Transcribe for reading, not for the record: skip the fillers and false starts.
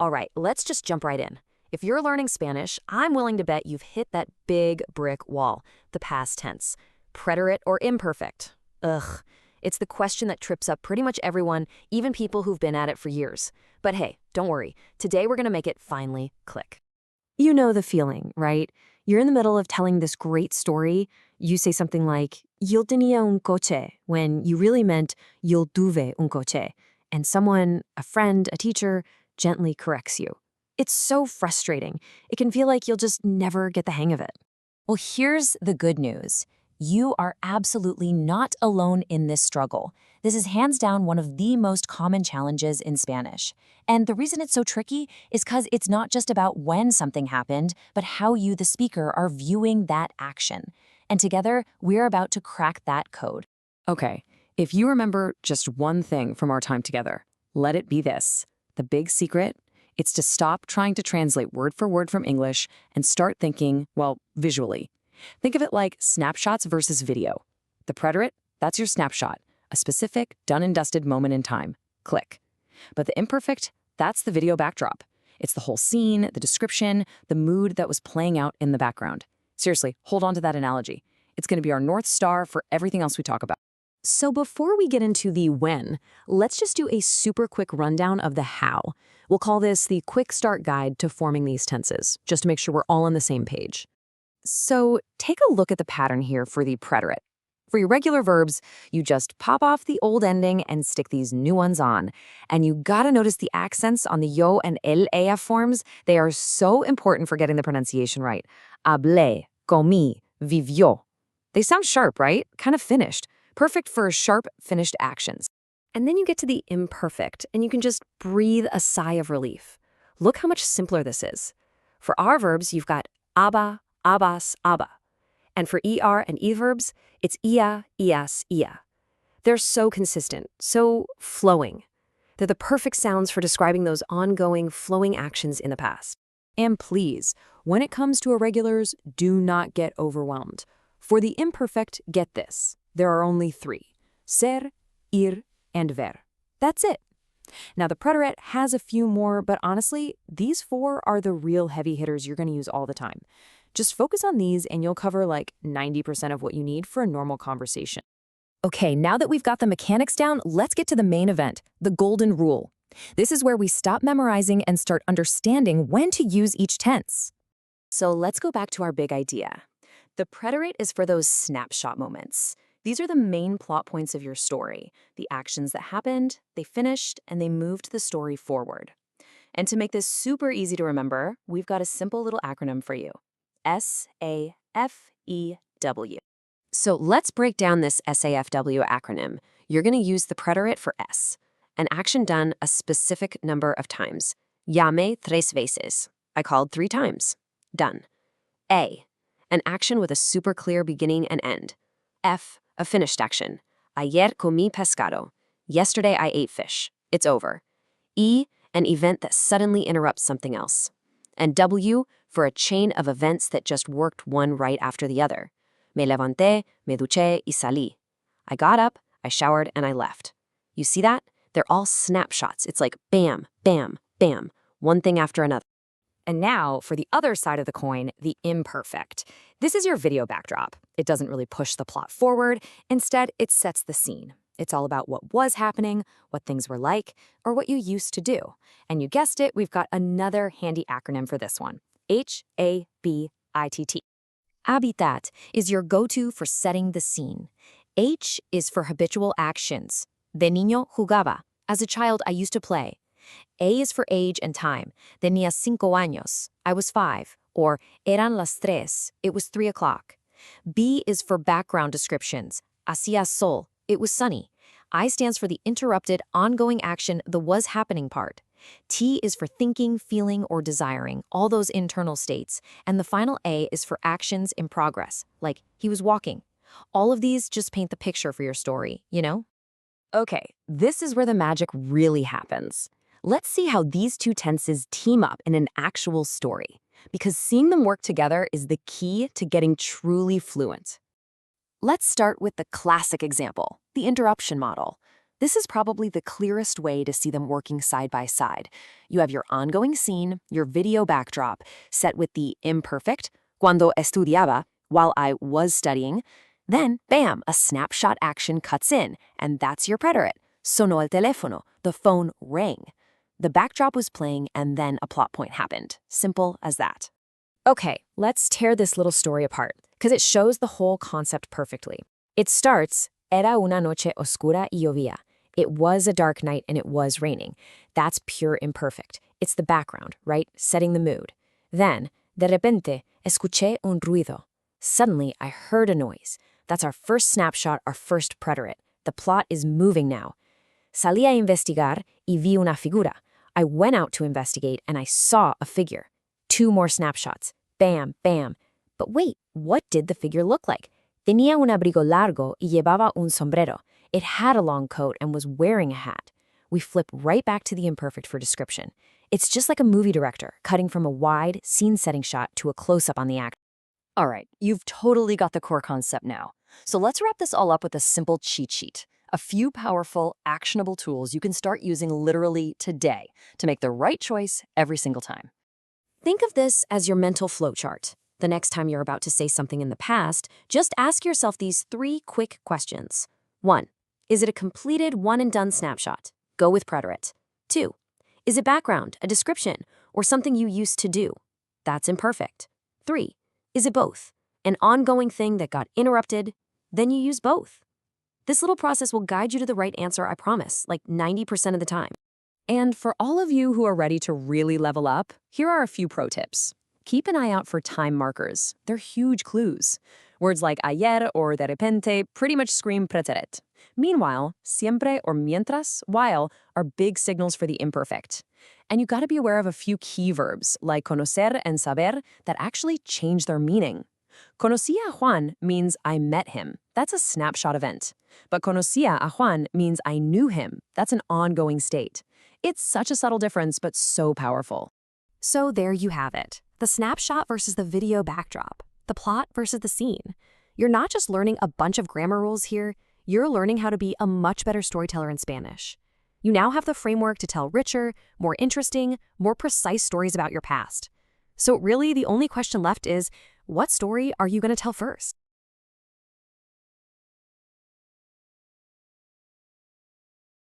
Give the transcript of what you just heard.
All right, let's just jump right in. If you're learning Spanish, I'm willing to bet you've hit that big brick wall, the past tense. Preterite or imperfect? Ugh. It's the question that trips up pretty much everyone, even people who've been at it for years. But hey, don't worry. Today we're going to make it finally click. You know the feeling, right? You're in the middle of telling this great story. You say something like, "Yo tenía un coche," when you really meant, "Yo tuve un coche." And someone, a friend, a teacher, gently corrects you. It's so frustrating. It can feel like you'll just never get the hang of it. Well, here's the good news. You are absolutely not alone in this struggle. This is hands down one of the most common challenges in Spanish. And the reason it's so tricky is because it's not just about when something happened, but how you, the speaker, are viewing that action. And together, we're about to crack that code. Okay, if you remember just one thing from our time together, let it be this. The big secret, it's to stop trying to translate word for word from English and start thinking, well, visually. Think of it like snapshots versus video. The preterite, that's your snapshot, a specific, done and dusted moment in time. Click. But the imperfect, that's the video backdrop. It's the whole scene, the description, the mood that was playing out in the background. Seriously, hold on to that analogy. It's going to be our North Star for everything else we talk about. So before we get into the when, let's just do a super quick rundown of the how. We'll call this the quick start guide to forming these tenses, just to make sure we're all on the same page. So take a look at the pattern here for the preterite. For your regular verbs, you just pop off the old ending and stick these new ones on. And you gotta notice the accents on the yo and el ella forms. They are so important for getting the pronunciation right. Hablé, comí, vivió. They sound sharp, right? Kind of finished. Perfect for sharp, finished actions. And then you get to the imperfect, and you can just breathe a sigh of relief. Look how much simpler this is. For our verbs, you've got aba, abas, aba. And for ER and E verbs, it's ia, ias, ia. They're so consistent, so flowing. They're the perfect sounds for describing those ongoing, flowing actions in the past. And please, when it comes to irregulars, do not get overwhelmed. For the imperfect, get this. There are only 3. Ser, ir, and ver. That's it. Now, the preterite has a few more, but honestly, these 4 are the real heavy hitters you're going to use all the time. Just focus on these and you'll cover like 90% of what you need for a normal conversation. Okay, now that we've got the mechanics down, let's get to the main event, the golden rule. This is where we stop memorizing and start understanding when to use each tense. So let's go back to our big idea. The preterite is for those snapshot moments. These are the main plot points of your story, the actions that happened, they finished, and they moved the story forward. And to make this super easy to remember, we've got a simple little acronym for you. SAFEW. So let's break down this SAFW acronym. You're going to use the preterite for S, an action done a specific number of times. Llamé 3 veces. I called 3 times. Done. A, an action with a super clear beginning and end. F, a finished action. Ayer comí pescado. Yesterday I ate fish. It's over. E, an event that suddenly interrupts something else. And W, for a chain of events that just worked one right after the other. Me levanté, me duché y salí. I got up, I showered, and I left. You see that? They're all snapshots. It's like bam, bam, bam, one thing after another. And now, for the other side of the coin, the imperfect. This is your video backdrop. It doesn't really push the plot forward. Instead, it sets the scene. It's all about what was happening, what things were like, or what you used to do. And you guessed it, we've got another handy acronym for this one. HABITT. Habitat is your go-to for setting the scene. H is for habitual actions. De niño jugaba. As a child, I used to play. A is for age and time. Tenía 5 años. I was 5. Or eran las 3. It was 3 o'clock. B is for background descriptions. Hacía sol. It was sunny. I stands for the interrupted, ongoing action, the was happening part. T is for thinking, feeling, or desiring, all those internal states. And the final A is for actions in progress, like he was walking. All of these just paint the picture for your story, you know? Okay, this is where the magic really happens. Let's see how these 2 tenses team up in an actual story, because seeing them work together is the key to getting truly fluent. Let's start with the classic example, the interruption model. This is probably the clearest way to see them working side by side. You have your ongoing scene, your video backdrop, set with the imperfect, cuando estudiaba, while I was studying. Then, bam, a snapshot action cuts in, and that's your preterite. Sonó el teléfono, the phone rang. The backdrop was playing, and then a plot point happened. Simple as that. Okay, let's tear this little story apart, because it shows the whole concept perfectly. It starts, era una noche oscura y llovía. It was a dark night and it was raining. That's pure imperfect. It's the background, right? Setting the mood. Then, de repente, escuché un ruido. Suddenly, I heard a noise. That's our first snapshot, our first preterite. The plot is moving now. Salí a investigar y vi una figura. I went out to investigate and I saw a figure. 2 more snapshots. Bam, bam. But wait, what did the figure look like? Tenía un abrigo largo y llevaba un sombrero. It had a long coat and was wearing a hat. We flip right back to the imperfect for description. It's just like a movie director, cutting from a wide, scene-setting shot to a close-up on the actor. All right, you've totally got the core concept now. So let's wrap this all up with a simple cheat sheet. A few powerful, actionable tools you can start using literally today to make the right choice every single time. Think of this as your mental flowchart. The next time you're about to say something in the past, just ask yourself these 3 quick questions. 1. Is it a completed one-and-done snapshot? Go with preterite. 2. Is it background, a description, or something you used to do? That's imperfect. 3. Is it both? An ongoing thing that got interrupted? Then you use both. This little process will guide you to the right answer, I promise, like 90% of the time. And for all of you who are ready to really level up, here are a few pro tips. Keep an eye out for time markers. They're huge clues. Words like ayer or de repente pretty much scream preterite. Meanwhile, siempre or mientras, while, are big signals for the imperfect. And you gotta be aware of a few key verbs, like conocer and saber, that actually change their meaning. Conocía a Juan means I met him. That's a snapshot event. But conocía a Juan means I knew him. That's an ongoing state. It's such a subtle difference, but so powerful. So there you have it. The snapshot versus the video backdrop. The plot versus the scene. You're not just learning a bunch of grammar rules here, you're learning how to be a much better storyteller in Spanish. You now have the framework to tell richer, more interesting, more precise stories about your past. So really, the only question left is, what story are you going to tell first?